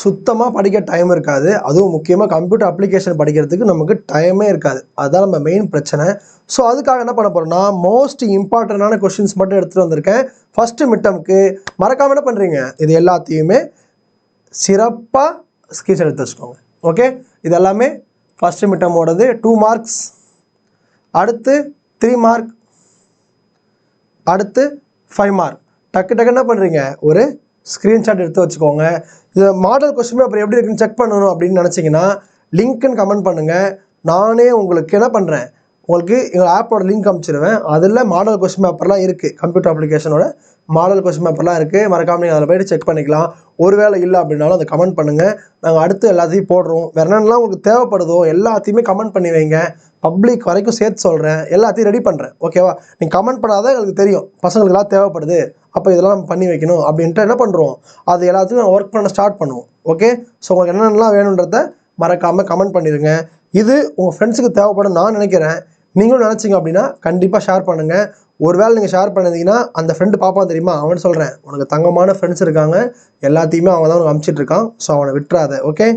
சுத்தமாக படிக்க டைம் இருக்காது. அதுவும் முக்கியமாக கம்ப்யூட்டர் அப்ளிகேஷன் படிக்கிறதுக்கு நமக்கு டைமே இருக்காது. அதுதான் நம்ம மெயின் பிரச்சனை. ஸோ அதுக்காக என்ன பண்ண போகிறோம்னா, மோஸ்ட் இம்பார்ட்டண்டான கொஷின்ஸ் மட்டும் எடுத்துகிட்டு வந்திருக்கேன். ஃபஸ்ட்டு மிட்டம்க்கு மறக்காமல் என்ன பண்ணுறீங்க, இது எல்லாத்தையுமே சிறப்பாக ஸ்க்ரீன்ஷாட் எடுத்து வச்சுக்கோங்க. ஓகே, இது எல்லாமே ஃபஸ்ட்டு மிட்டமோடது 2 மார்க்ஸ், அடுத்து 3 மார்க், அடுத்து 5 மார்க். டக்கு என்ன பண்ணுறீங்க, ஒரு ஸ்க்ரீன்ஷாட் எடுத்து வச்சுக்கோங்க. இது மாடல் கொஸ்டின் அப்புறம் எப்படி இருக்குன்னு செக் பண்ணணும் அப்படின்னு நினச்சிங்கன்னா லிங்க்குன்னு கமெண்ட் பண்ணுங்கள். நானே உங்களுக்கு என்ன பண்ணுறேன், உங்களுக்கு எங்கள் ஆப்போட லிங்க் அனுப்பிச்சிடுவேன். அதில் மாடல் கொஸ்டின் பேப்பர்லாம் இருக்குது, கம்ப்யூட்டர் அப்ளிகேஷனோட மாடல் கொஸ்டின் பேப்பர்லாம் இருக்குது. மறக்காமல் நீங்கள் அதில் போய்ட்டு செக் பண்ணிக்கலாம். ஒருவேளை இல்லை அப்படின்னாலும் அதை கமெண்ட் பண்ணுங்கள். நாங்கள் அடுத்து எல்லாத்தையும் போடுறோம். வேறு என்னென்னலாம் உங்களுக்கு தேவைப்படுதோ எல்லாத்தையுமே கமெண்ட் பண்ணி வைங்க. பப்ளிக் வரைக்கும் சேர்த்து சொல்கிறேன், எல்லாத்தையும் ரெடி பண்ணுறேன். ஓகேவா, நீங்கள் கமெண்ட் பண்ணாதான் எங்களுக்கு தெரியும் பசங்களுக்குலாம் தேவைப்படுது, அப்போ இதெல்லாம் நம்ம பண்ணி வைக்கணும் அப்படின்ட்டு என்ன பண்ணுறோம், அது எல்லாத்தையும் ஒர்க் பண்ண ஸ்டார்ட் பண்ணுவோம். ஓகே, ஸோ உங்களுக்கு என்னென்னலாம் வேணுன்றதை மறக்காமல் கமெண்ட் பண்ணிடுங்க. இது உங்கள் ஃப்ரெண்ட்ஸுக்கு தேவைப்படும் நான் நினைக்கிறேன். நீங்களும் நினச்சிங்க அப்படின்னா கண்டிப்பாக ஷேர் பண்ணுங்கள். ஒருவேளை நீங்கள் ஷேர் பண்ணிங்கன்னா அந்த ஃப்ரெண்டு பார்ப்பான் தெரியுமா, அவன் சொல்கிறேன், உனக்கு தங்கமான ஃப்ரெண்ட்ஸ் இருக்காங்க, எல்லாத்தையுமே அவன் தான் உனக்கு அனுப்பிச்சிட்ருக்கான். ஸோ அவனை விட்டுறாத. ஓகே.